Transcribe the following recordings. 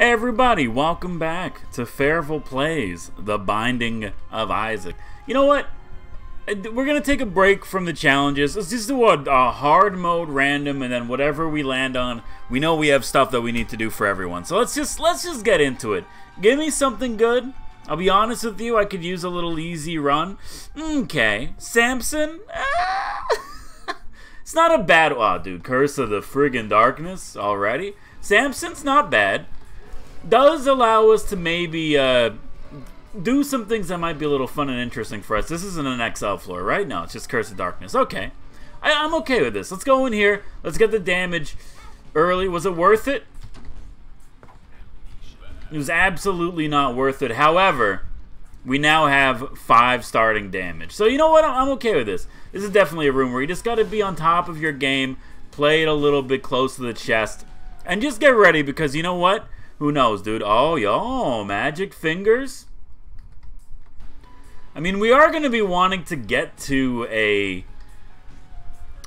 Hey everybody, welcome back to Fairful Plays, The Binding of Isaac. You know what? We're going to take a break from the challenges. Let's just do a hard mode random, and then whatever we land on, we know we have stuff that we need to do for everyone. So let's just get into it. Give me something good. I'll be honest with you, I could use a little easy run. Okay. Samson? It's not a bad... Oh, dude, Curse of the friggin' Darkness already. Samson's not bad. Does allow us to maybe do some things that might be a little fun and interesting for us. This isn't an XL floor, right? No, it's just Curse of Darkness. Okay. I'm okay with this. Let's go in here. Let's get the damage early. Was it worth it? It was absolutely not worth it. However, we now have 5 starting damage. So you know what? I'm okay with this. This is definitely a room where you just got to be on top of your game, play it a little bit close to the chest, and just get ready because you know what? Who knows, dude? Oh, yo, magic fingers. I mean, we are going to be wanting to get to an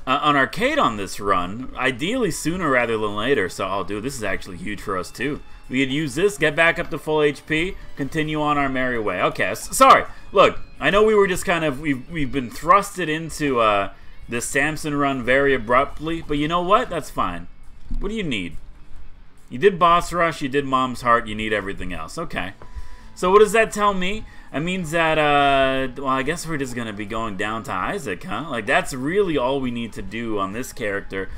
arcade on this run, ideally sooner rather than later. So, oh, dude, this is actually huge for us, too. We could use this, get back up to full HP, continue on our merry way. Okay, sorry. Look, I know we were just kind of, we've been thrusted into this Samson run very abruptly, but you know what? That's fine. What do you need? You did Boss Rush, you did Mom's Heart, you need everything else. Okay. So what does that tell me? It means that, well, I guess we're just going to be going down to Isaac, huh? Like, that's really all we need to do on this character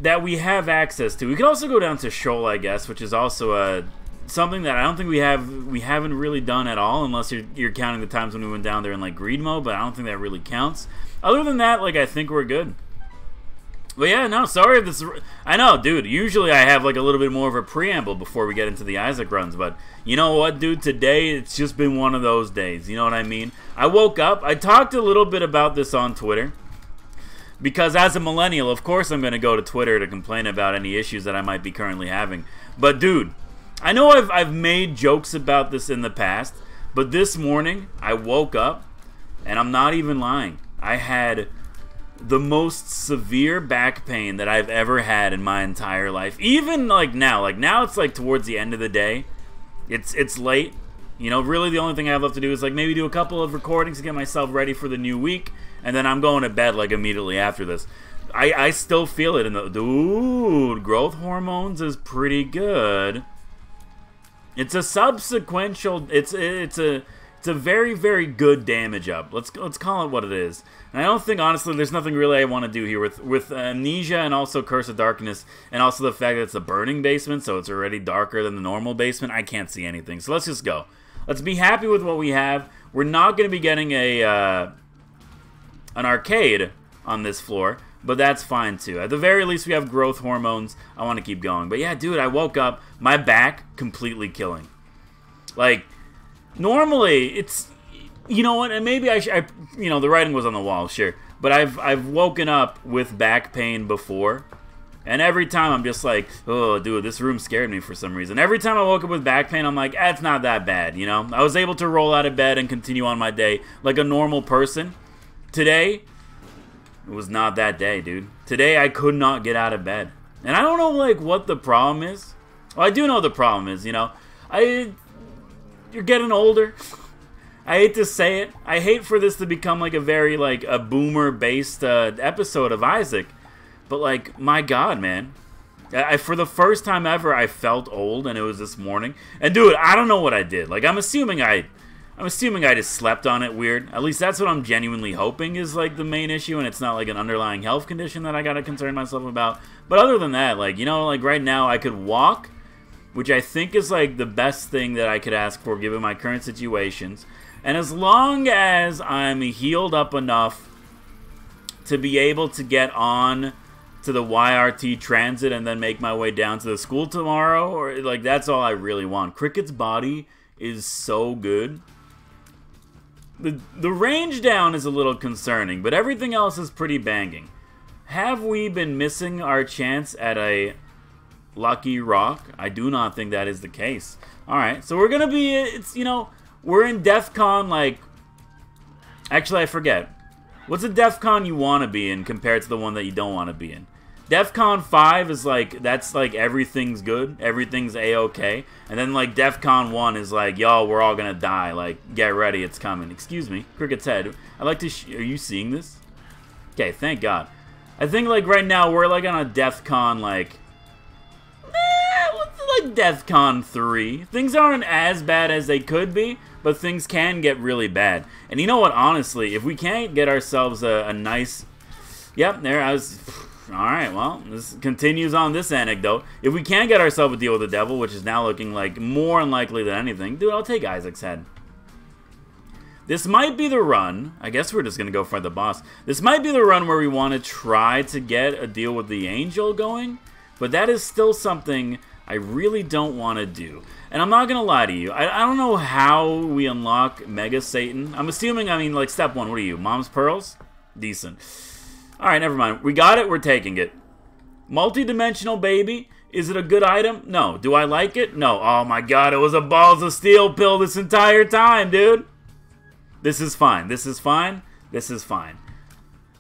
that we have access to. We could also go down to Shoal, I guess, which is also something that I don't think we haven't really done at all, unless you're counting the times when we went down there in, like, greed mode, but I don't think that really counts. Other than that, like, I think we're good. But yeah, no, sorry if this... I know, dude, usually I have like a little bit more of a preamble before we get into the Isaac runs, but you know what, dude, today it's just been one of those days, you know what I mean? I woke up, I talked a little bit about this on Twitter, because as a millennial, of course I'm going to go to Twitter to complain about any issues that I might be currently having. But dude, I know I've made jokes about this in the past, but this morning I woke up, and I'm not even lying, I had the most severe back pain that I've ever had in my entire life. Even like now it's like towards the end of the day. It's late. You know, really the only thing I have left to do is like maybe do a couple of recordings to get myself ready for the new week, and then I'm going to bed like immediately after this. I still feel it in the... Dude, growth hormones is pretty good. It's a subsequential... It's a very, very good damage up. Let's call it what it is. And I don't think, honestly, there's nothing really I want to do here with Amnesia and also Curse of Darkness, and also the fact that it's a burning basement, so it's already darker than the normal basement. I can't see anything. So let's just go. Let's be happy with what we have. We're not going to be getting an arcade on this floor, but that's fine too. At the very least, we have growth hormones. I want to keep going. But yeah, dude, I woke up, my back completely killing. Like, normally, it's, you know what, and maybe you know, the writing was on the wall, sure, but I've woken up with back pain before, and every time I'm just like, oh, dude, this room scared me for some reason. Every time I woke up with back pain, I'm like, it's not that bad, you know? I was able to roll out of bed and continue on my day like a normal person. Today, it was not that day, dude. Today, I could not get out of bed. And I don't know, like, what the problem is. Well, I do know the problem is, you know. You're getting older. I hate to say it. I hate for this to become like a very like a boomer-based episode of Isaac, but like my God, man, for the first time ever, I felt old, and it was this morning. And dude, I don't know what I did. Like I'm assuming I just slept on it weird. At least that's what I'm genuinely hoping is like the main issue, and it's not like an underlying health condition that I gotta concern myself about. But other than that, like you know, like right now I could walk, which I think is like the best thing that I could ask for given my current situations. And as long as I'm healed up enough to be able to get on to the YRT transit and then make my way down to the school tomorrow, or like that's all I really want. Cricket's body is so good. The range down is a little concerning, but everything else is pretty banging. Have we been missing our chance at a lucky rock? I do not think that is the case. Alright, so we're gonna be, it's, you know, we're in DEF CON, like, actually I forget. What's a DEF CON you want to be in compared to the one that you don't want to be in? DEFCON 5 is like, that's like everything's good, everything's A-okay. And then like DEFCON 1 is like, yo, we're all gonna die, like, get ready, it's coming. Excuse me, Cricket's head. I'd like to, are you seeing this? Okay, thank God. I think like right now we're like on a DEFCON like, like DEFCON 3. Things aren't as bad as they could be, but things can get really bad. And you know what, honestly, if we can't get ourselves a nice... Yep, there I was... Alright, well, this continues on this anecdote. If we can't get ourselves a deal with the devil, which is now looking like more unlikely than anything, dude, I'll take Isaac's head. This might be the run. I guess we're just going to go for the boss. This might be the run where we want to try to get a deal with the angel going, but that is still something I really don't want to do. And I'm not going to lie to you. I don't know how we unlock Mega Satan. I'm assuming, I mean, like, step 1, what are you? Mom's Pearls? Decent. Alright, never mind. We got it, we're taking it. Multi-dimensional baby. Is it a good item? No. Do I like it? No. Oh my god, it was a balls of steel pill this entire time, dude. This is fine. This is fine. This is fine.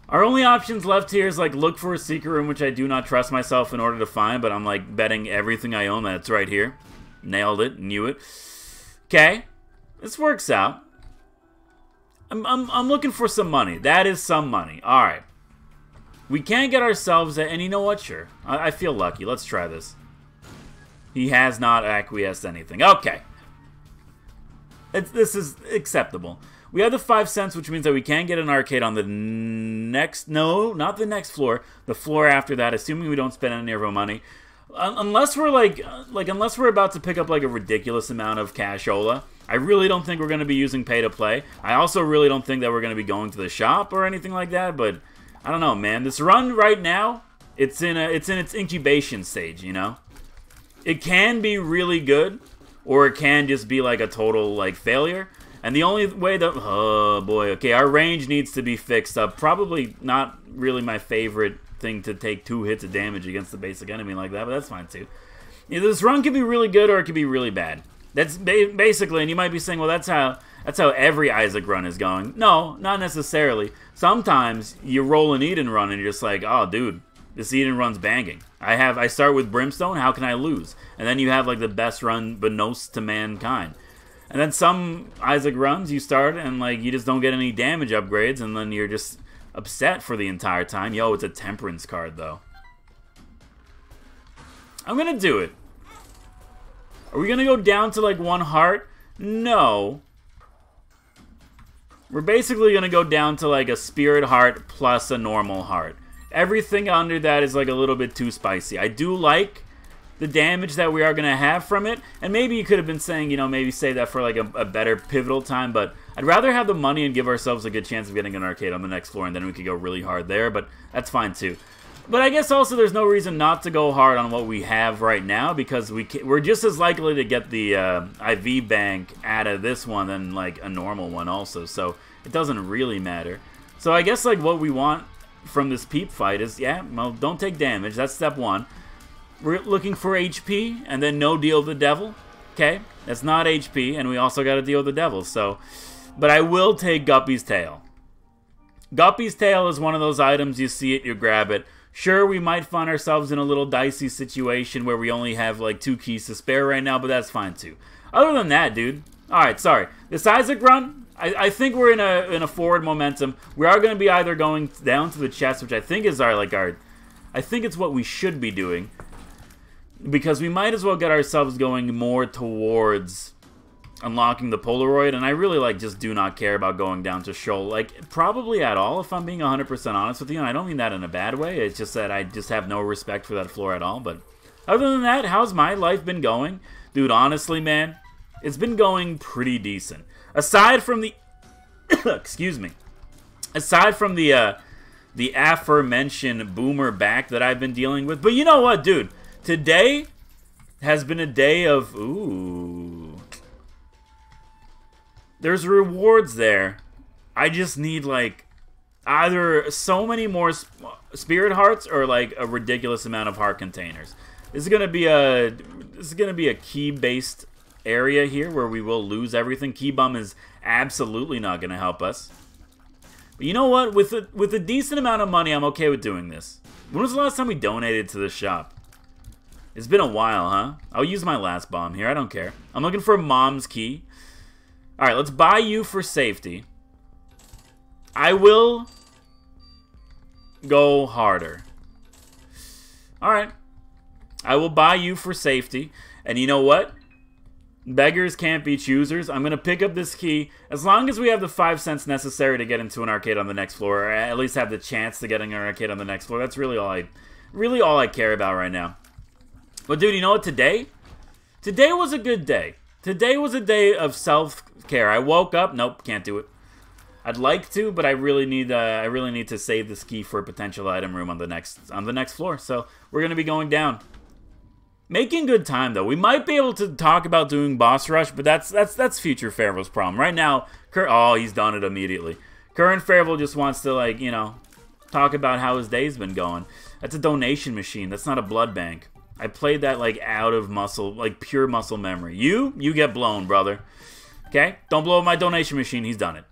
Our only options left here is, like, look for a secret room, which I do not trust myself in order to find, but I'm, like, betting everything I own that it's right here. Nailed it. Knew it. Okay. This works out. I'm looking for some money. That is some money. Alright. We can't get ourselves and you know what? Sure. I feel lucky. Let's try this. He has not acquiesced anything. Okay. This is acceptable. We have the 5 cents, which means that we can get an arcade on the next... No, not the next floor. The floor after that, assuming we don't spend any of our money. Unless we're unless we're about to pick up like a ridiculous amount of cashola. I really don't think we're going to be using pay to play. I also really don't think that we're going to be going to the shop or anything like that, but... I don't know, man. This run right now, it's in its incubation stage, you know? It can be really good, or it can just be like a total like failure. And the only way that... Oh, boy. Okay, our range needs to be fixed up. Probably not really my favorite thing to take 2 hits of damage against the basic enemy like that, but that's fine, too. Either this run could be really good, or it could be really bad. That's basically... And you might be saying, well, that's how every Isaac run is going. No, not necessarily. Sometimes you roll an Eden run and you're just like, oh, dude, this Eden run's banging. I start with Brimstone, how can I lose? And then you have like the best run beknownst to mankind. And then some Isaac runs you start and like you just don't get any damage upgrades and then you're just upset for the entire time. Yo, it's a Temperance card though. I'm gonna do it. Are we gonna go down to like 1 heart? No. We're basically going to go down to like a spirit heart plus a normal heart. Everything under that is like a little bit too spicy. I do like the damage that we are going to have from it. And maybe you could have been saying, you know, maybe save that for like a better pivotal time. But I'd rather have the money and give ourselves a good chance of getting an arcade on the next floor. And then we could go really hard there. But that's fine too. But I guess also there's no reason not to go hard on what we have right now, because we're just as likely to get the IV bank out of this one than like a normal one also, so it doesn't really matter. So I guess like what we want from this peep fight is, yeah, well, don't take damage, that's step 1. We're looking for HP, and then no deal with the devil, okay? That's not HP, and we also got to deal with the devil, so... But I will take Guppy's Tail. Guppy's Tail is one of those items, you see it, you grab it. Sure, we might find ourselves in a little dicey situation where we only have like 2 keys to spare right now, but that's fine too. Other than that, dude. Alright, sorry. This Isaac run, I think we're in a forward momentum. We are going to be either going down to the chest, which I think is I think it's what we should be doing. Because we might as well get ourselves going more towards unlocking the Polaroid, and I really like just do not care about going down to Shoal, like probably at all, if I'm being 100% honest with you, and I don't mean that in a bad way. It's just that I just have no respect for that floor at all. But other than that, how's my life been going? Dude, honestly, man, it's been going pretty decent. Aside from the excuse me, aside from the aforementioned boomer back that I've been dealing with. But you know what, dude, today has been a day of there's rewards there. I just need like either so many more spirit hearts or like a ridiculous amount of heart containers. This is gonna be a key based area here where we will lose everything. Key bum is absolutely not gonna help us. But you know what? With a decent amount of money, I'm okay with doing this. When was the last time we donated to the shop? It's been a while, huh? I'll use my last bomb here. I don't care. I'm looking for Mom's key. Alright, let's buy you for safety. I will go harder. Alright. I will buy you for safety. And you know what? Beggars can't be choosers. I'm going to pick up this key. As long as we have the 5 cents necessary to get into an arcade on the next floor, or at least have the chance to get in an arcade on the next floor, that's really all I care about right now. But dude, you know what? Today was a good day. Today was a day of self-care. I woke up. Nope, can't do it. I'd like to, but I really need to save this key for a potential item room on the next floor. So we're going to be going down. Making good time, though. We might be able to talk about doing boss rush, but that's future Farival's problem. Right now, oh, he's done it immediately. Current Farival just wants to, like, you know, talk about how his day's been going. That's a donation machine. That's not a blood bank. I played that, like, out of muscle, like, pure muscle memory. You get blown, brother. Okay? Don't blow up my donation machine. He's done it.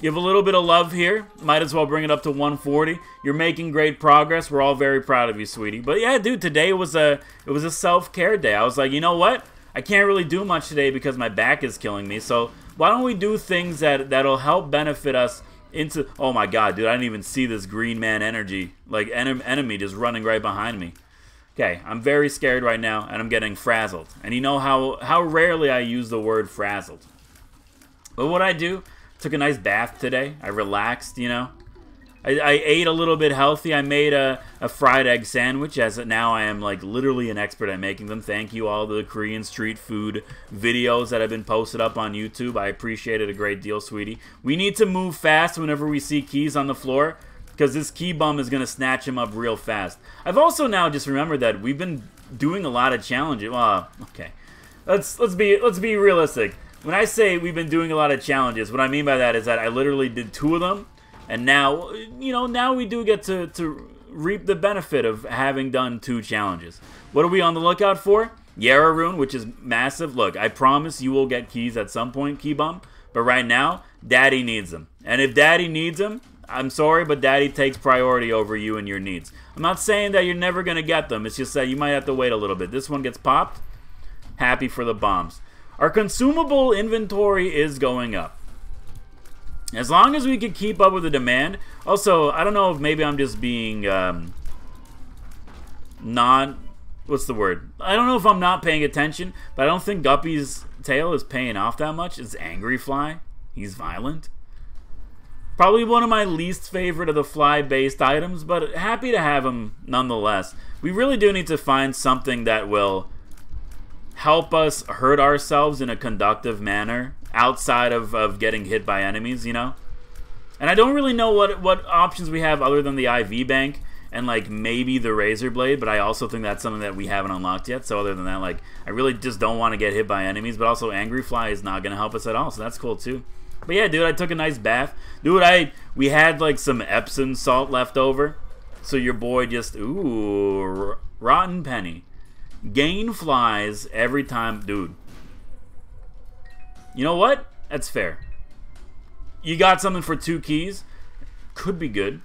You have a little bit of love here. Might as well bring it up to 140. You're making great progress. We're all very proud of you, sweetie. But yeah, dude, today was a self-care day. I was like, you know what? I can't really do much today because my back is killing me. So why don't we do things that'll help benefit us into... Oh my god, dude, I didn't even see this green man energy. Like, enemy just running right behind me. Okay, I'm very scared right now, and I'm getting frazzled. And you know how rarely I use the word frazzled. But what I do... Took a nice bath today. I relaxed, you know. I ate a little bit healthy. I made a fried egg sandwich, as now I am, like, literally an expert at making them. Thank you, all the Korean street food videos that have been posted up on YouTube. I appreciate it a great deal, sweetie. We need to move fast whenever we see keys on the floor, because this key bum is going to snatch him up real fast. I've also now just remembered that we've been doing a lot of challenges. Well, okay. Let's be realistic. When I say we've been doing a lot of challenges, what I mean by that is that I literally did 2 of them, and now, you know, now we do get to reap the benefit of having done 2 challenges. What are we on the lookout for? Yara Rune, which is massive. Look, I promise you will get keys at some point, Key Bum, but right now, Daddy needs them. And if Daddy needs them, I'm sorry, but Daddy takes priority over you and your needs. I'm not saying that you're never going to get them. It's just that you might have to wait a little bit. This one gets popped. Happy for the bombs. Our consumable inventory is going up. As long as we can keep up with the demand. Also, I don't know if maybe I'm just being what's the word? I don't know if I'm not paying attention, but I don't think Guppy's tail is paying off that much. It's Angry Fly. He's violent. Probably one of my least favorite of the fly-based items, but happy to have him nonetheless. We really do need to find something that will help us hurt ourselves in a conductive manner outside of getting hit by enemies, you know? And I don't really know what options we have other than the IV bank and, like, maybe the razor blade, but I also think that's something that we haven't unlocked yet. So other than that, like, I really just don't want to get hit by enemies, but also Angry Fly is not going to help us at all, so that's cool too. But yeah, dude, I took a nice bath. Dude, we had, like, some Epsom salt left over, so your boy just, ooh, rotten penny. Gain flies every time. Dude. You know what? That's fair. You got something for 2 keys. Could be good.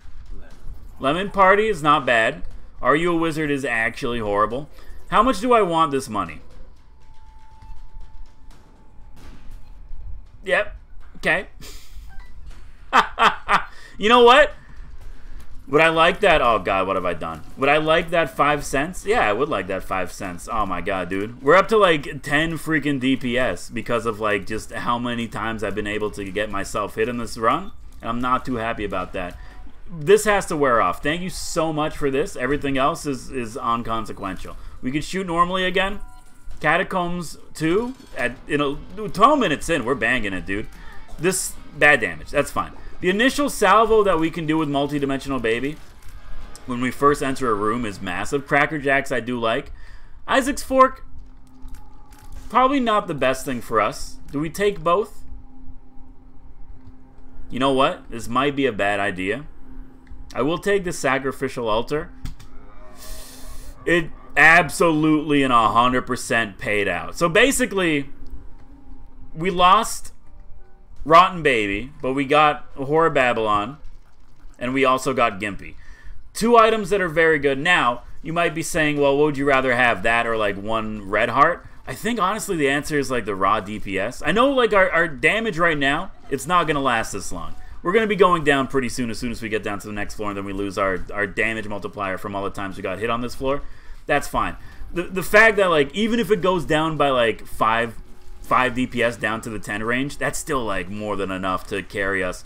Lemon Party is not bad. Are You a Wizard is actually horrible. How much do I want this money? Yep. Okay. You know what? Would I like that? Oh, God, what have I done? Would I like that 5 cents? Yeah, I would like that 5 cents. Oh, my God, dude. We're up to, like, 10 freaking DPS because of, like, just how many times I've been able to get myself hit in this run. And I'm not too happy about that. This has to wear off. Thank you so much for this. Everything else is inconsequential. We could shoot normally again. Catacombs 2. At 12 minutes in, we're banging it, dude. This, bad damage. That's fine. The initial salvo that we can do with Multidimensional Baby when we first enter a room is massive. Cracker Jacks I do like. Isaac's Fork, probably not the best thing for us. Do we take both? You know what? This might be a bad idea. I will take the Sacrificial Altar. It absolutely and 100% paid out. So basically, we lost Rotten Baby, but we got Horror Babylon, and we also got Gimpy. 2 items that are very good. Now, you might be saying, well, what would you rather have, that or like 1 red heart? I think, honestly, the answer is like the raw DPS. I know like our damage right now, it's not going to last this long. We're going to be going down pretty soon as we get down to the next floor, and then we lose our damage multiplier from all the times we got hit on this floor. That's fine. The fact that, like, even if it goes down by, like, 5 DPS down to the 10 range, that's still, like, more than enough to carry us,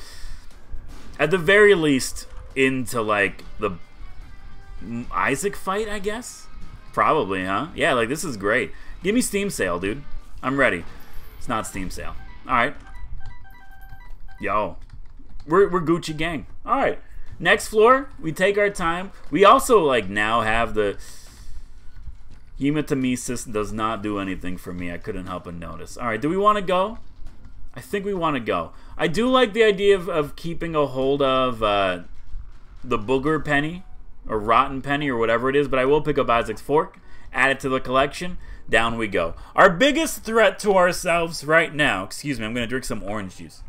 at the very least, into, like, the Isaac fight, I guess? Probably, huh? Yeah, like, this is great. Give me Steam Sale, dude. I'm ready. It's not Steam Sale. Alright. Yo. We're Gucci gang. Alright. Next floor, we take our time. We also, like, now have the hematemesis does not do anything for me. I couldn't help but notice. Alright, do we want to go? I think we want to go. I do like the idea of keeping a hold of the booger penny, or rotten penny, or whatever it is, but I will pick up Isaac's fork, add it to the collection. Down we go. Our biggest threat to ourselves right now, excuse me, I'm going to drink some orange juice.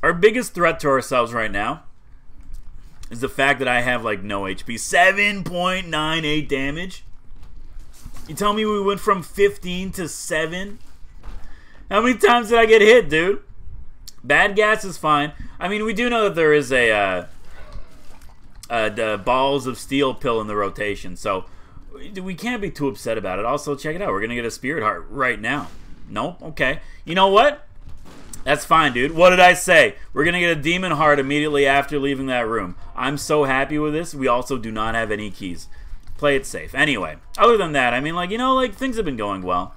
Our biggest threat to ourselves right now is the fact that I have like no HP. 7.98 damage. You tell me we went from 15 to 7? How many times did I get hit, dude? Bad gas is fine. I mean, we do know that there is the balls of steel pill in the rotation, so we can't be too upset about it. Also, check it out. We're going to get a spirit heart right now. Nope. Okay. You know what? That's fine, dude. What did I say? We're going to get a demon heart immediately after leaving that room. I'm so happy with this. We also do not have any keys. Play it safe. Anyway, other than that, I mean, like, you know, like, things have been going well.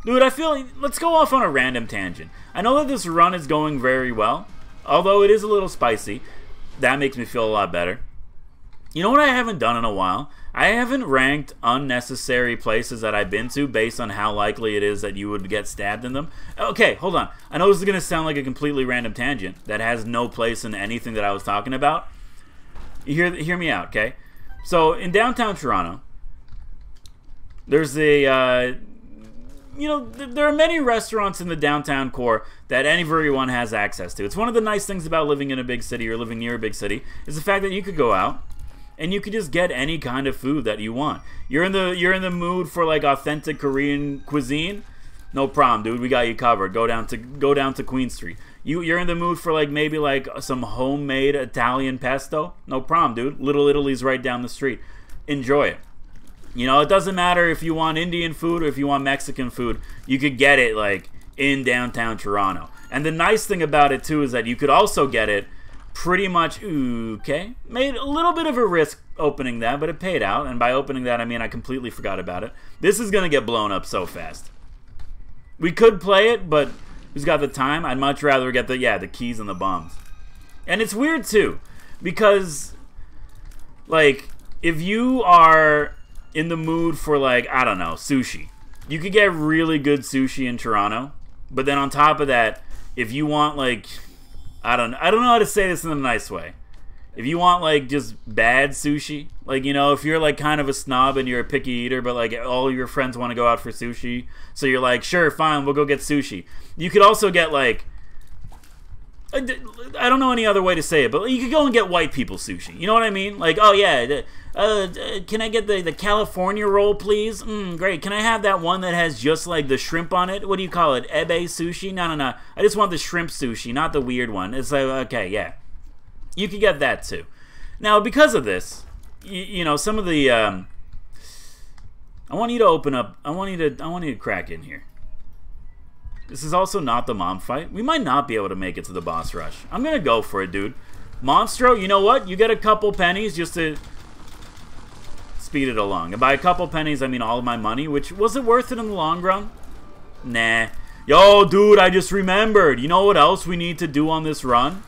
Dude, I feel like, let's go off on a random tangent. I know that this run is going very well, although it is a little spicy. That makes me feel a lot better. You know what I haven't done in a while? I haven't ranked unnecessary places that I've been to based on how likely it is that you would get stabbed in them. Okay, hold on. I know this is going to sound like a completely random tangent that has no place in anything that I was talking about. Hear me out, okay? So, in downtown Toronto, there's a, you know, there are many restaurants in the downtown core that everyone has access to. It's one of the nice things about living in a big city or living near a big city is the fact that you could go out and you could just get any kind of food that you want. You're in the mood for like authentic Korean cuisine? No problem, dude. We got you covered. Go down to Queen Street. You're in the mood for like maybe like some homemade Italian pesto? No problem, dude. Little Italy's right down the street. Enjoy it. You know, it doesn't matter if you want Indian food or if you want Mexican food. You could get it like in downtown Toronto. And the nice thing about it too is that you could also get it pretty much, okay, made a little bit of a risk opening that, but it paid out, and by opening that, I mean I completely forgot about it. This is going to get blown up so fast. We could play it, but who's got the time? I'd much rather get the keys and the bombs. And it's weird, too, because, like, if you are in the mood for, like, I don't know, sushi, you could get really good sushi in Toronto, but then on top of that, if you want, like, I don't know how to say this in a nice way. If you want, like, just bad sushi, like, you know, if you're, like, kind of a snob and you're a picky eater, but, like, all your friends want to go out for sushi, so you're like, sure, fine, we'll go get sushi. You could also get, like, I don't know any other way to say it, but you could go and get white people sushi. You know what I mean? Like, oh, yeah, can I get the California roll, please? Great. Can I have that one that has just, like, the shrimp on it? What do you call it? Ebe sushi? No. I just want the shrimp sushi, not the weird one. It's like, okay, yeah. You could get that, too. Now, because of this, you know, some of the, I want you to open up, I want you to crack in here. This is also not the mom fight. We might not be able to make it to the boss rush. I'm going to go for it, dude. Monstro, you know what? You get a couple pennies just to speed it along. And by a couple pennies, I mean all of my money, which, was it worth it in the long run? Nah. Yo, dude, I just remembered. You know what else we need to do on this run?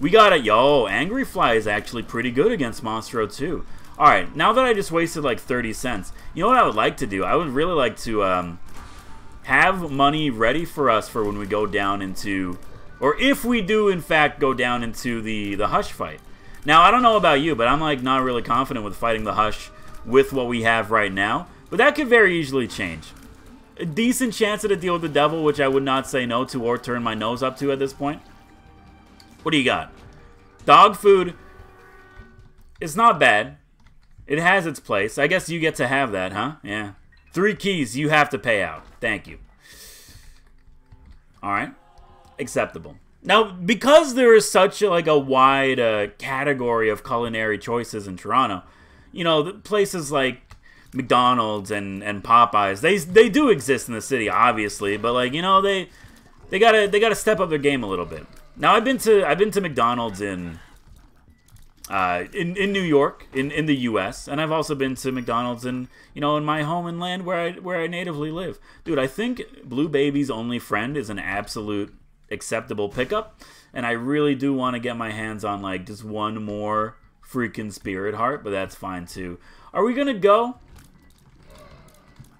We got it. Yo, Angry Fly is actually pretty good against Monstro, too. Alright, now that I just wasted like 30 cents, you know what I would like to do? I would really like to, have money ready for us for when we go down into, or if we do in fact go down into the Hush fight. Now, I don't know about you, but I'm like not really confident with fighting the Hush with what we have right now, but that could very easily change. A decent chance at a deal with the devil, which I would not say no to or turn my nose up to at this point. What do you got? Dog food is not bad. It has its place. I guess you get to have that, huh? Yeah. 3 keys you have to pay out. Thank you. Alright. Acceptable. Now, because there is such a wide category of culinary choices in Toronto, you know, places like McDonald's and Popeyes, they do exist in the city, obviously, but like, you know, they gotta step up their game a little bit. Now, I've been to McDonald's in New York, in the U.S., and I've also been to McDonald's in my home and land where I natively live. Dude, I think Blue Baby's Only Friend is an absolute acceptable pickup, and I really do want to get my hands on like just one more freaking Spirit Heart, but that's fine too. Are we gonna go?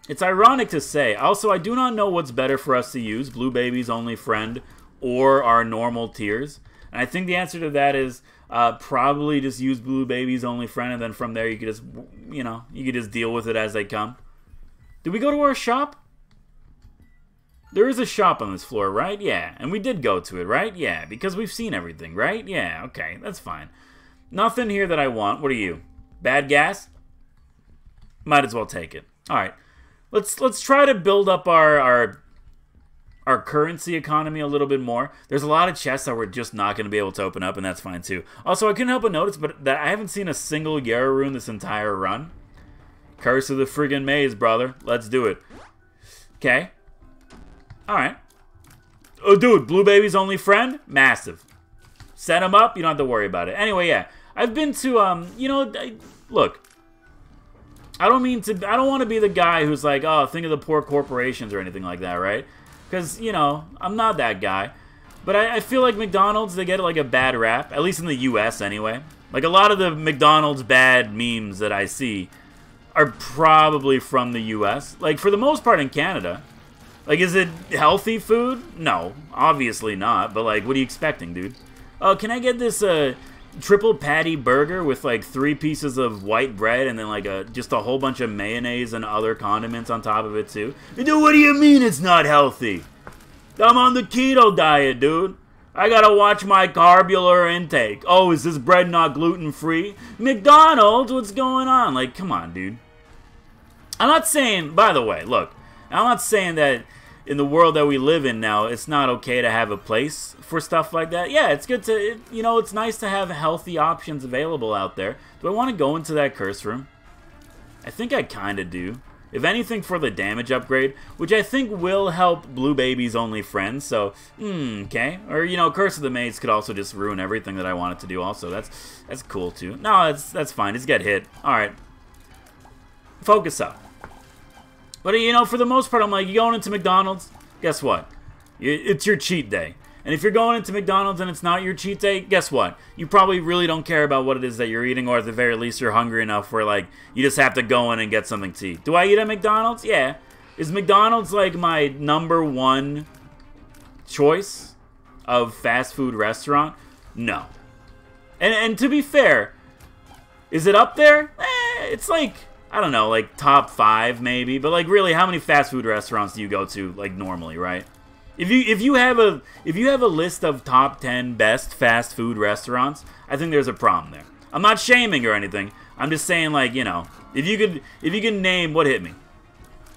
It's ironic to say. Also, I do not know what's better for us to use, Blue Baby's Only Friend or our normal tiers. And I think the answer to that is probably just use Blue Baby's Only Friend, and then from there you could just, you could just deal with it as they come. Did we go to our shop? There is a shop on this floor, right? Yeah. And we did go to it, right? Yeah, because we've seen everything, right? Yeah, okay, that's fine. Nothing here that I want. What are you? Bad gas? Might as well take it. All right. Let's try to build up our currency economy a little bit more. There's a lot of chests that we're just not going to be able to open up, and that's fine too. Also, I couldn't help but notice that I haven't seen a single Yarrow rune this entire run. Curse of the friggin' maze, brother. Let's do it. Okay. Alright. Oh, dude, Blue Baby's Only Friend? Massive. Set him up, you don't have to worry about it. Anyway, yeah. I've been to, look. I don't want to be the guy who's like, oh, think of the poor corporations or anything like that, right? Because, I'm not that guy. But I feel like McDonald's, they get like a bad rap, at least in the U.S. anyway. Like a lot of the McDonald's bad memes that I see are probably from the U.S. Like for the most part in Canada. Like, is it healthy food? No, obviously not. But like, what are you expecting, dude? Oh, can I get this triple patty burger with like 3 pieces of white bread and then like just a whole bunch of mayonnaise and other condiments on top of it too? Dude, what do you mean it's not healthy? I'm on the keto diet, dude. I gotta watch my carbular intake. Oh, is this bread not gluten-free? McDonald's, what's going on? Like, come on, dude. I'm not saying, by the way, look, I'm not saying that in the world that we live in now, it's not okay to have a place for stuff like that. Yeah, it's good to, it's nice to have healthy options available out there. Do I want to go into that curse room? I think I kind of do. If anything, for the damage upgrade, which I think will help Blue Baby's Only Friend, so, okay. Or, Curse of the Maze could also just ruin everything that I wanted to do also. That's cool, too. No, that's fine. Just get hit. Alright. Focus up. But, for the most part, I'm like, you going into McDonald's? Guess what? It's your cheat day. And if you're going into McDonald's and it's not your cheat day, guess what? You probably really don't care about what it is that you're eating, or at the very least, you're hungry enough where, like, you just have to go in and get something to eat. Do I eat at McDonald's? Yeah. Is McDonald's, like, my #1 choice of fast food restaurant? No. And to be fair, is it up there? It's like, I don't know, like top 5 maybe. But, like, really, how many fast food restaurants do you go to, like, normally, right? If you have a list of top 10 best fast food restaurants, I think there's a problem there. I'm not shaming or anything. I'm just saying, like, if you can name, what hit me?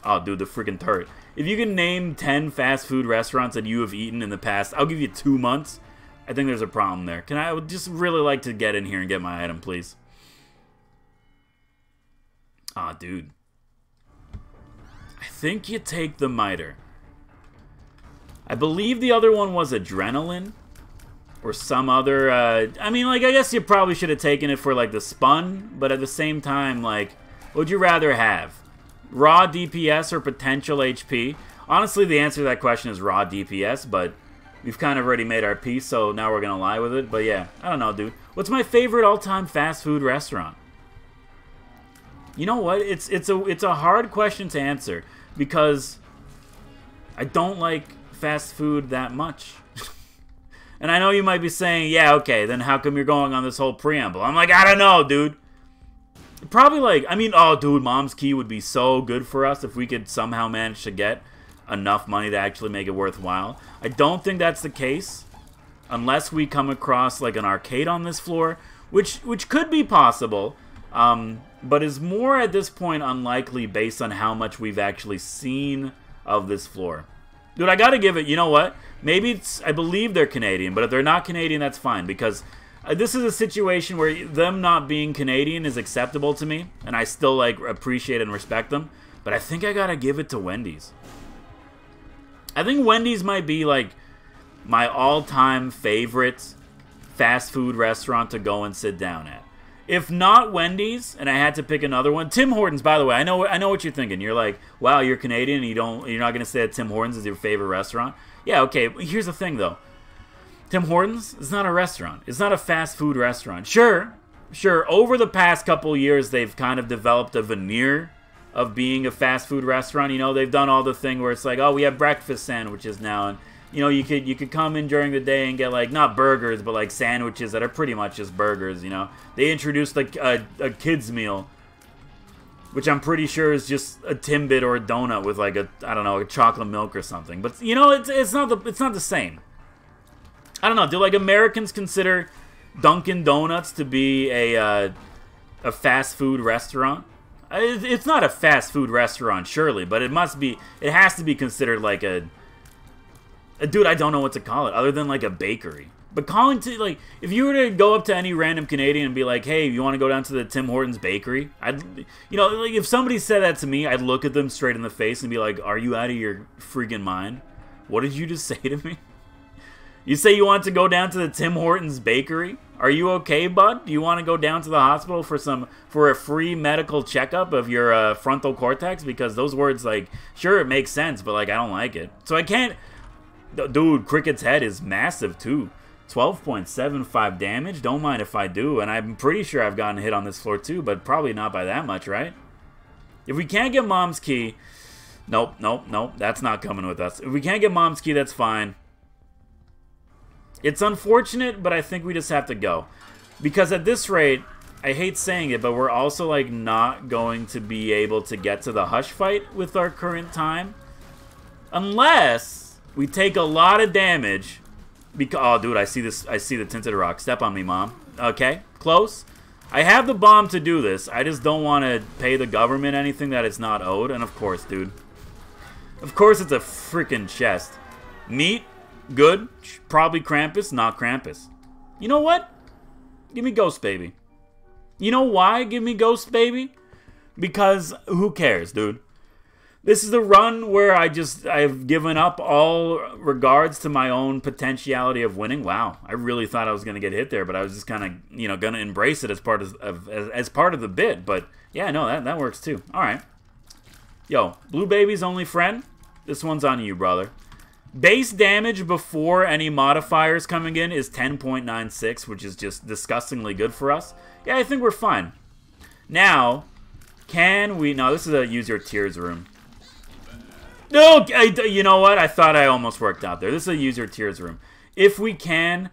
Oh, dude, the freaking turret. If you can name 10 fast food restaurants that you have eaten in the past, I'll give you 2 months. I think there's a problem there. I would just really like to get in here and get my item, please. Ah, dude. I think you take the miter. I believe the other one was adrenaline or some other, I mean, like, I guess you probably should have taken it for, like, the spun, but at the same time, like, what would you rather have? Raw DPS or potential HP? Honestly, the answer to that question is raw DPS, but we've kind of already made our peace, so now we're gonna lie with it. But yeah, I don't know, dude. What's my favorite all-time fast food restaurant? You know what? It's a hard question to answer because I don't like fast food that much. And I know you might be saying, yeah, okay, then how come you're going on this whole preamble? I'm like, I don't know, dude. Probably like, I mean, oh, dude, Mom's Key would be so good for us if we could somehow manage to get enough money to actually make it worthwhile. I don't think that's the case. unless we come across like an arcade on this floor, which could be possible, but is more at this point unlikely based on how much we've actually seen of this floor. Dude, I gotta give it, you know what? Maybe it's, I believe they're Canadian, but if they're not Canadian, that's fine, because this is a situation where them not being Canadian is acceptable to me, and I still, like, appreciate and respect them, but I think I gotta give it to Wendy's. I think Wendy's might be, like, my all-time favorite fast food restaurant to go and sit down at. If not Wendy's, and I had to pick another one, Tim Hortons. By the way, I know what you're thinking. You're like, wow, you're Canadian, and you're not gonna say that Tim Hortons is your favorite restaurant. Yeah, okay. Here's the thing, though. Tim Hortons is not a restaurant. It's not a fast food restaurant. Sure. Over the past couple years, they've kind of developed a veneer of being a fast food restaurant. You know, they've done all the thing where it's like, oh, we have breakfast sandwiches now, and you know, you could come in during the day and get, like, not burgers, but, like, sandwiches that are pretty much just burgers, you know. They introduced, like, a kid's meal, which I'm pretty sure is just a Timbit or a donut with, like, I don't know, a chocolate milk or something. But, you know, it's not the same. I don't know, do, like, Americans consider Dunkin' Donuts to be a fast food restaurant? It's not a fast food restaurant, surely, but it has to be considered, like, dude, I don't know what to call it, other than, like, a bakery. But like, if you were to go up to any random Canadian and be like, hey, you want to go down to the Tim Hortons bakery? You know, like, if somebody said that to me, I'd look at them straight in the face and be like, are you out of your freaking mind? What did you just say to me? You say you want to go down to the Tim Hortons bakery? Are you okay, bud? Do you want to go down to the hospital for a free medical checkup of your frontal cortex? Because those words, like, sure, it makes sense, but, like, I don't like it. So I can't... Dude, Cricket's head is massive, too. 12.75 damage. Don't mind if I do. And I'm pretty sure I've gotten hit on this floor, too, but probably not by that much, right? If we can't get Mom's key... Nope. That's not coming with us. If we can't get Mom's key, that's fine. It's unfortunate, but I think we just have to go. Because at this rate, I hate saying it, but we're also, like, not going to be able to get to the Hush fight with our current time. Unless... we take a lot of damage because... oh, dude, I see the Tinted Rock. Step on me, Mom. Okay, close. I have the bomb to do this. I just don't want to pay the government anything that it's not owed. And of course, dude. Of course it's a freaking chest. Meat, good. Probably Krampus, not Krampus. You know what? Give me Ghost Baby. You know why give me Ghost Baby? Because who cares, dude? This is the run where I've given up all regards to my own potentiality of winning. Wow, I really thought I was going to get hit there, but I was just kind of, you know, going to embrace it as part of the bit. But yeah, no, that works too. All right. Yo, Blue Baby's only friend. This one's on you, brother. Base damage before any modifiers coming in is 10.96, which is just disgustingly good for us. Yeah, I think we're fine. Now, can we... no, this is a use your tears room. No, you know what? I thought I almost worked out there. This is a use your tears room. If we can,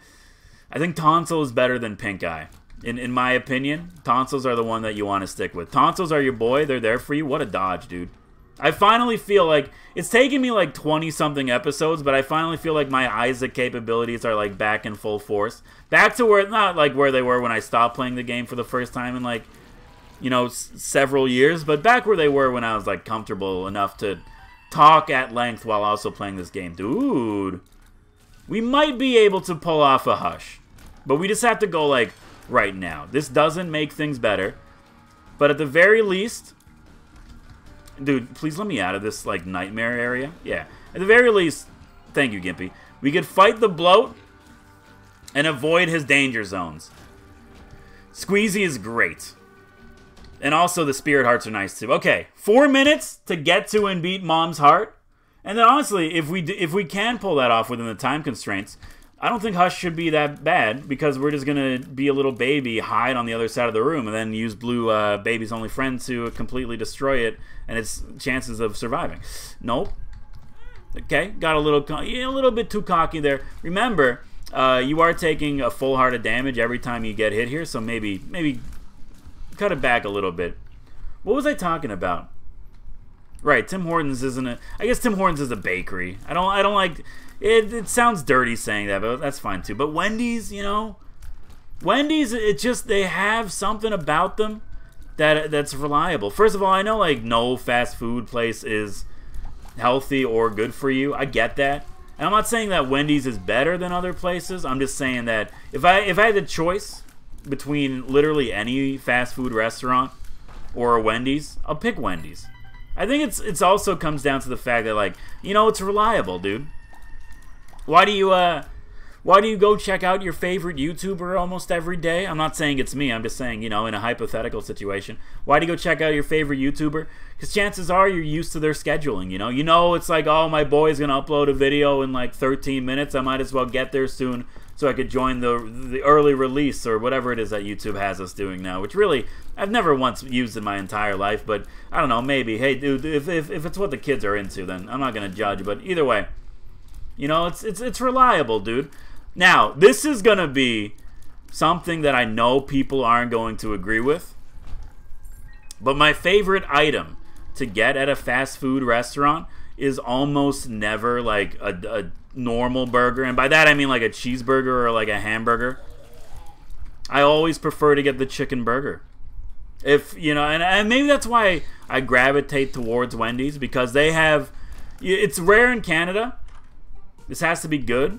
I think Tonsil is better than Pink Eye. In my opinion, Tonsils are the one that you want to stick with. Tonsils are your boy. They're there for you. What a dodge, dude. I finally feel like, it's taken me like 20-something episodes, but I finally feel like my Isaac capabilities are like back in full force. Back to where, not like where they were when I stopped playing the game for the first time in like, you know, several years, but back where they were when I was like comfortable enough to talk at length while also playing this game. Dude, we might be able to pull off a Hush, but we just have to go like right now. This doesn't make things better, but at the very least, dude, please let me out of this like nightmare area. Yeah, at the very least, thank you, Gimpy. We could fight the bloat and avoid his danger zones. Squeezy is great. And also the Spirit Hearts are nice too. Okay, 4 minutes to get to and beat Mom's Heart. And then honestly, if we can pull that off within the time constraints, I don't think Hush should be that bad, because we're just going to be a little baby, hide on the other side of the room, and then use Blue Baby's only friend to completely destroy it and its chances of surviving. Nope. Okay, got a little bit too cocky there. Remember, you are taking a full heart of damage every time you get hit here, so maybe cut it back a little bit. What was I talking about? Right, Tim Hortons isn't a... I guess Tim Hortons is a bakery. I don't like... It sounds dirty saying that, but that's fine too. But Wendy's, you know... Wendy's, it just... They have something about them that's reliable. First of all, I know, like, no fast food place is healthy or good for you. I get that. And I'm not saying that Wendy's is better than other places. I'm just saying that if I had the choice between literally any fast food restaurant or a Wendy's, I'll pick Wendy's. I think it's also comes down to the fact that, like, you know, it's reliable, dude. Why do you go check out your favorite YouTuber almost every day? I'm not saying it's me. I'm just saying, you know, in a hypothetical situation. Why do you go check out your favorite YouTuber? Because chances are you're used to their scheduling, you know? You know, it's like, oh, my boy's going to upload a video in like 13 minutes. I might as well get there soon so I could join the early release or whatever it is that YouTube has us doing now, which really I've never once used in my entire life, but I don't know, maybe. Hey, dude, if it's what the kids are into, then I'm not going to judge, but either way, you know, it's reliable, dude. Now, this is going to be something that I know people aren't going to agree with, but my favorite item to get at a fast food restaurant is almost never like a normal burger, and by that I mean like a cheeseburger or like a hamburger. I always prefer to get the chicken burger. If, you know, and maybe that's why I gravitate towards Wendy's, because they have, it's rare in Canada. This has to be good.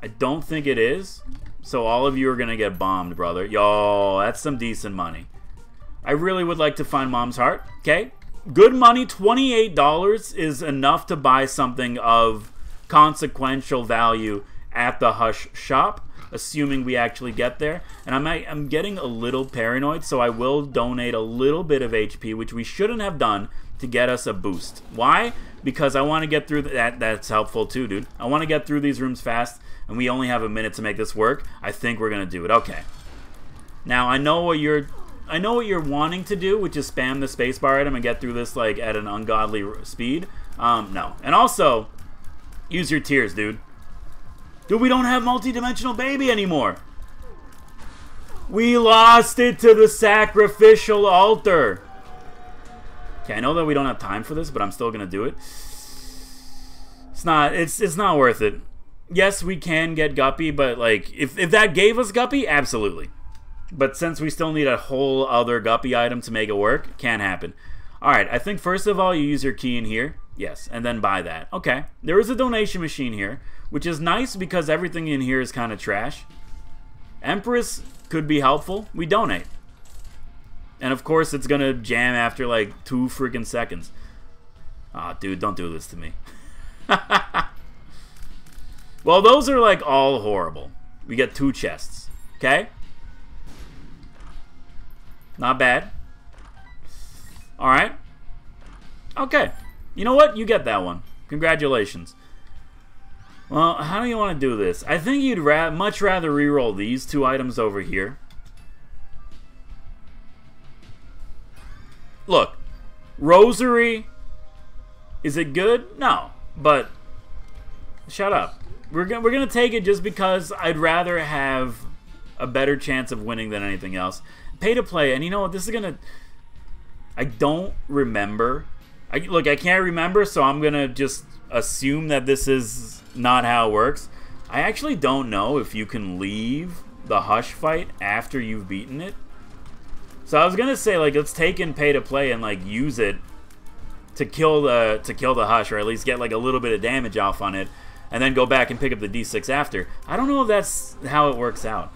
I don't think it is. So all of you are going to get bombed, brother. Yo, that's some decent money. I really would like to find Mom's heart. Okay. Good money. $28 is enough to buy something of consequential value at the Hush shop, assuming we actually get there. And I'm getting a little paranoid, so I will donate a little bit of HP, which we shouldn't have done, to get us a boost. Why? Because I want to get through that. That's helpful too, dude. I want to get through these rooms fast, and we only have a minute to make this work. I think we're gonna do it. Okay. Now I know what you're wanting to do, which is spam the spacebar item and get through this like at an ungodly speed. No. And also, use your tears, dude. Dude, we don't have multi-dimensional baby anymore. We lost it to the sacrificial altar. Okay, I know that we don't have time for this, but I'm still gonna do it. It's not worth it. Yes, we can get Guppy, but like if that gave us Guppy, absolutely. But since we still need a whole other Guppy item to make it work, can't happen. Alright, I think first of all you use your key in here. Yes, and then buy that. Okay. There is a donation machine here, which is nice because everything in here is kind of trash. Empress could be helpful. We donate. And of course it's gonna jam after like 2 freaking seconds. Aw, dude, don't do this to me. Well, those are like all horrible. We get 2 chests. Okay? Not bad. Alright. Okay. You know what? You get that one. Congratulations. Well, how do you want to do this? I think you'd much rather reroll these 2 items over here. Look. Rosary. Is it good? No. But shut up. We're gonna take it just because I'd rather have a better chance of winning than anything else. Pay to play, and you know what? This is gonna... I don't remember. Look, I can't remember, so I'm gonna just assume that this is not how it works. I actually don't know if you can leave the Hush fight after you've beaten it. So I was gonna say, like, let's take in pay to play and like use it to kill the Hush, or at least get like a little bit of damage off on it, and then go back and pick up the D6 after. I don't know if that's how it works out.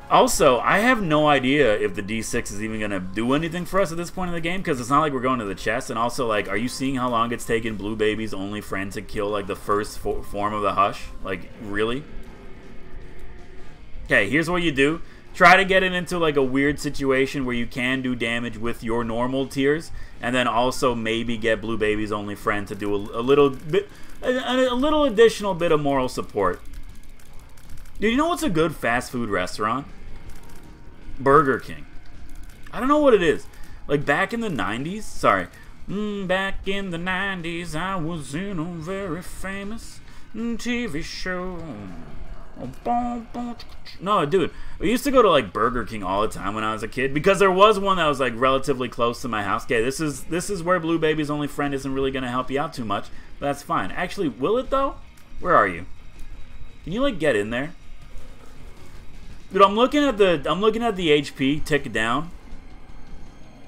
Also, I have no idea if the D6 is even going to do anything for us at this point in the game, because it's not like we're going to the chest. And also, like, are you seeing how long it's taken Blue Baby's only friend to kill, like, the first form of the Hush? Like, really? Okay, here's what you do. Try to get it into, like, a weird situation where you can do damage with your normal tiers, and then also maybe get Blue Baby's only friend to do a little bit, a little additional bit of moral support. Dude, you know what's a good fast food restaurant? Burger King. I don't know what it is. Like back in the 90s? Sorry. Back in the 90s, I was in a very famous TV show. No, dude, we used to go to like Burger King all the time when I was a kid because there was one that was like relatively close to my house. Okay, this is where Blue Baby's only friend isn't really gonna help you out too much, but that's fine. Actually, will it though? Where are you? Can you like get in there? Dude, I'm looking at the HP tick down.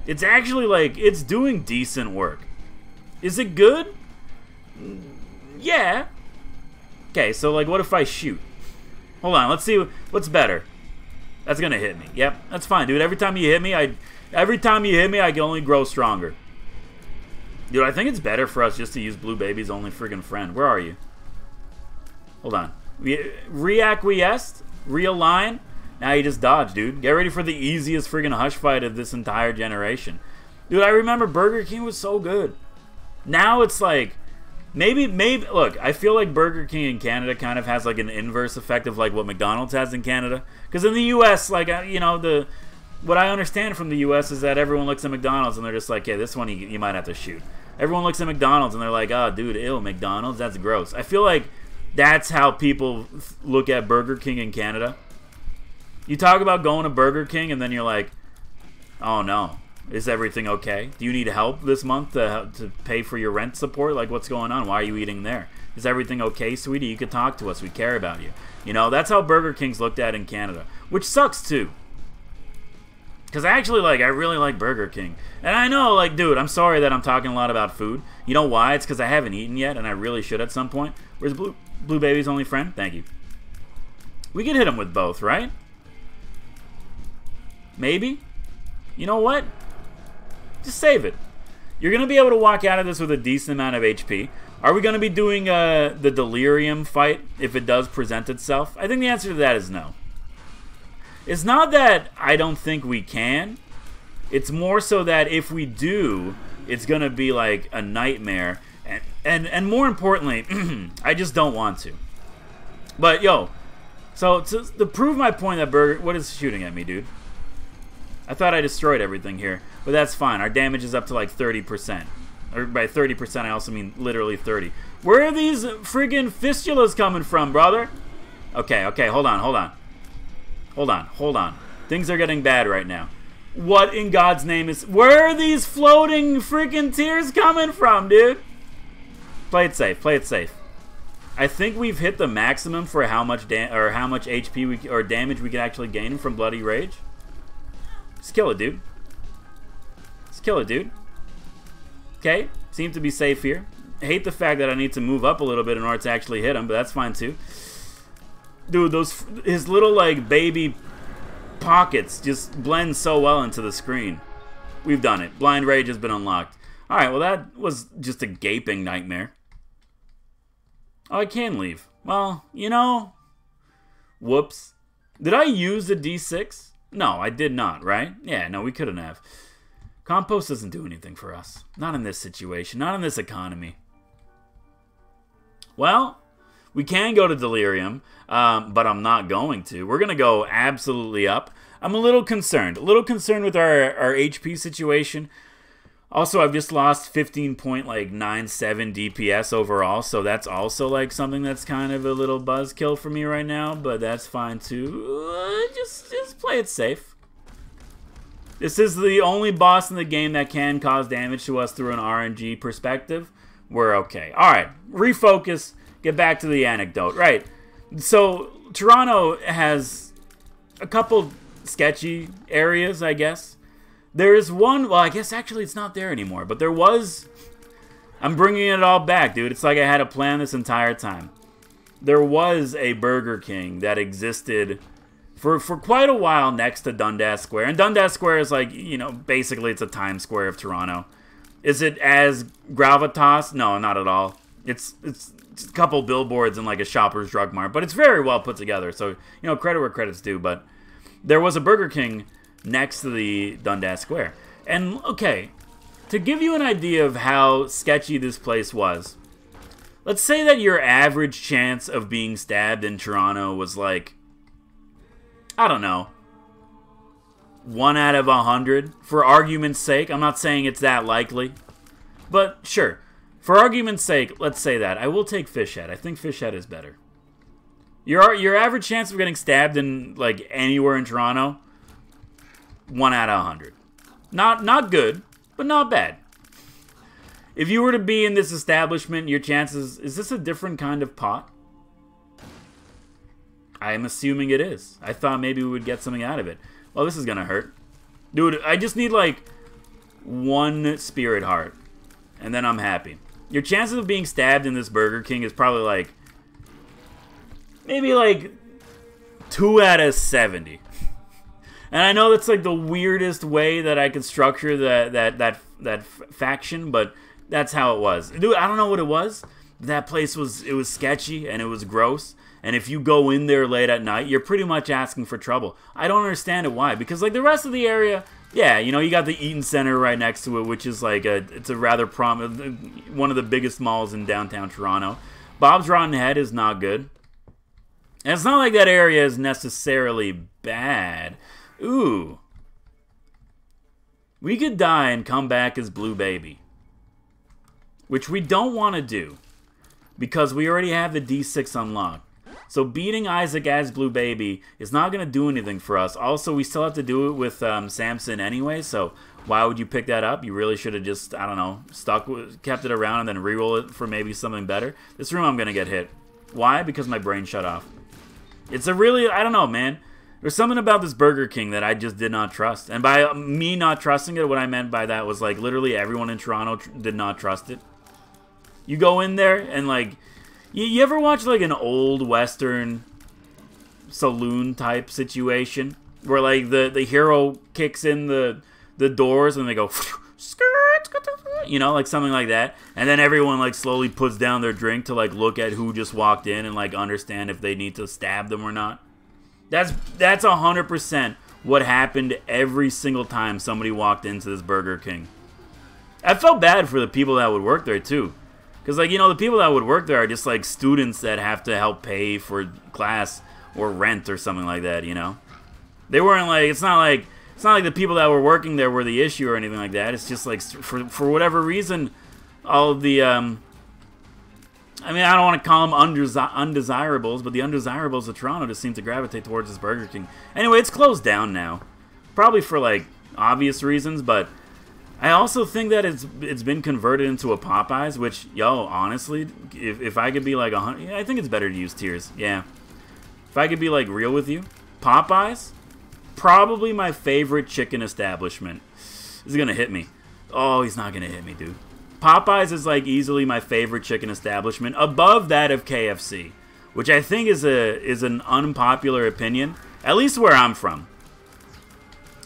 It's actually like it's doing decent work. Is it good? Yeah. Okay, so like what if I shoot? Hold on, let's see what's better. That's gonna hit me. Yep, that's fine, dude. Every time you hit me, I can only grow stronger. Dude, I think it's better for us just to use Blue Baby's only friggin' friend. Where are you? Hold on. Reacquiesced? Realign? Now you just dodge, dude. Get ready for the easiest friggin' hush fight of this entire generation. Dude, I remember Burger King was so good. Now it's like, maybe, look, I feel like Burger King in Canada kind of has like an inverse effect of like what McDonald's has in Canada. Because in the U.S., like, you know, what I understand from the U.S. is that everyone looks at McDonald's and they're just like, yeah, this one you might have to shoot. Everyone looks at McDonald's and they're like, oh, dude, ew, McDonald's, that's gross. I feel like that's how people look at Burger King in Canada. You talk about going to Burger King and then you're like, oh no, is everything okay? Do you need help this month to pay for your rent support? Like, what's going on? Why are you eating there? Is everything okay, sweetie? You could talk to us. We care about you. You know, that's how Burger King's looked at in Canada, which sucks too. Because actually, like, I really like Burger King. And I know, like, dude, I'm sorry that I'm talking a lot about food. You know why? It's because I haven't eaten yet, and I really should at some point. Where's Blue Baby's only friend? Thank you. We could hit him with both, right? Maybe? You know what? Just save it. You're going to be able to walk out of this with a decent amount of HP. Are we going to be doing the delirium fight if it does present itself? I think the answer to that is no. It's not that I don't think we can. It's more so that if we do, it's going to be like a nightmare. And more importantly, I just don't want to. But, yo, so to prove my point that Burger... What is shooting at me, dude? I thought I destroyed everything here. But that's fine. Our damage is up to like 30%. Or by 30%, I also mean literally 30. Where are these friggin' fistulas coming from, brother? Okay, hold on. Hold on. Things are getting bad right now. What in God's name is... Where are these floating freaking tears coming from, dude? Play it safe. I think we've hit the maximum for how much HP or damage we can actually gain from Bloody Rage. Just kill it, dude. Okay, seem to be safe here. I hate the fact that I need to move up a little bit in order to actually hit him, but that's fine too. Dude, his little like baby pockets just blend so well into the screen. We've done it. Blind Rage has been unlocked. Alright, well that was just a gaping nightmare. Oh, I can leave. Well, you know, whoops. Did I use the D6? No, I did not, right? Yeah, no, we couldn't have. Compost doesn't do anything for us. Not in this situation. Not in this economy. Well, we can go to Delirium, but I'm not going to. We're going to go absolutely up. I'm a little concerned. With our HP situation. Also, I've just lost 15.97 DPS overall, so that's also like something that's kind of a little buzzkill for me right now, but that's fine too. Just play it safe. This is the only boss in the game that can cause damage to us through an RNG perspective. We're okay. Alright, refocus, get back to the anecdote. Right, so Toronto has a couple sketchy areas, I guess. There is one, well, I guess actually it's not there anymore, but there was, I'm bringing it all back, dude. It's like I had a plan this entire time. There was a Burger King that existed for quite a while next to Dundas Square. And Dundas Square is like, you know, basically it's a Times Square of Toronto. Is it as gravitas? No, not at all. It's a couple billboards and like a Shoppers Drug Mart, but it's very well put together. So, you know, credit where credit's due, but there was a Burger King next to the Dundas Square. And, okay, to give you an idea of how sketchy this place was, let's say that your average chance of being stabbed in Toronto was like, I don't know, 1 out of 100. For argument's sake, I'm not saying it's that likely, but sure. For argument's sake, let's say that. I will take Fish Head. I think Fish Head is better. Your average chance of getting stabbed in like anywhere in Toronto, 1 out of 100. Not good, but not bad. If you were to be in this establishment, your chances... Is this a different kind of pot? I am assuming it is. I thought maybe we would get something out of it. Well, this is gonna hurt. Dude, I just need like 1 spirit heart. And then I'm happy. Your chances of being stabbed in this Burger King is probably like... Maybe like 2 out of 70. And I know that's like the weirdest way that I could structure that faction, but that's how it was. Dude, I don't know what it was. That place was sketchy and it was gross. And if you go in there late at night, you're pretty much asking for trouble. I don't understand it why, because like the rest of the area, yeah, you know, you got the Eaton Center right next to it, which is like it's a rather prominent, one of the biggest malls in downtown Toronto. Bob's Rotten Head is not good. And it's not like that area is necessarily bad. Ooh. We could die and come back as Blue Baby. Which we don't want to do. Because we already have the D6 unlocked. So beating Isaac as Blue Baby is not going to do anything for us. Also, we still have to do it with Samson anyway. So why would you pick that up? You really should have just, I don't know, kept it around and then reroll it for maybe something better. This room I'm going to get hit. Why? Because my brain shut off. It's a really, I don't know, man. There's something about this Burger King that I just did not trust. And by me not trusting it, what I meant by that was like literally everyone in Toronto did not trust it. You go in there and like, you ever watch like an old Western saloon type situation? Where like the hero kicks in the doors and they go, you know, like something like that. And then everyone like slowly puts down their drink to like look at who just walked in and like understand if they need to stab them or not. That's 100% what happened every single time somebody walked into this Burger King. I felt bad for the people that would work there too. Because like, you know, the people that would work there are just like students that have to help pay for class or rent or something like that, you know. They weren't like, it's not like the people that were working there were the issue or anything like that. It's just like, for whatever reason, all of the, I mean, I don't want to call them undesirables, but the undesirables of Toronto just seem to gravitate towards this Burger King. Anyway, it's closed down now. Probably for, like, obvious reasons, but I also think that it's been converted into a Popeyes, which, yo, honestly, if I could be, like, yeah, I think it's better to use tiers, yeah. If I could be, like, real with you, Popeyes, probably my favorite chicken establishment. This is gonna hit me. Oh, he's not gonna hit me, dude. Popeyes is like easily my favorite chicken establishment, above that of KFC, which I think is an unpopular opinion, at least where I'm from.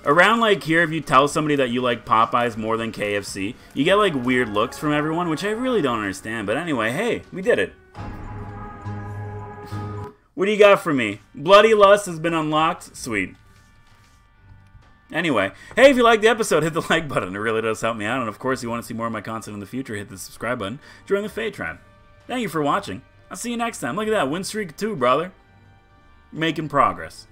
Around like here, if you tell somebody that you like Popeyes more than KFC, you get like weird looks from everyone, which I really don't understand. But anyway, hey, we did it. What do you got for me? Bloody Lust has been unlocked? Sweet. Anyway, hey, if you liked the episode, hit the like button. It really does help me out. And of course, if you want to see more of my content in the future, hit the subscribe button. Join the Fade Tribe. Thank you for watching. I'll see you next time. Look at that. Win streak 2, brother. Making progress.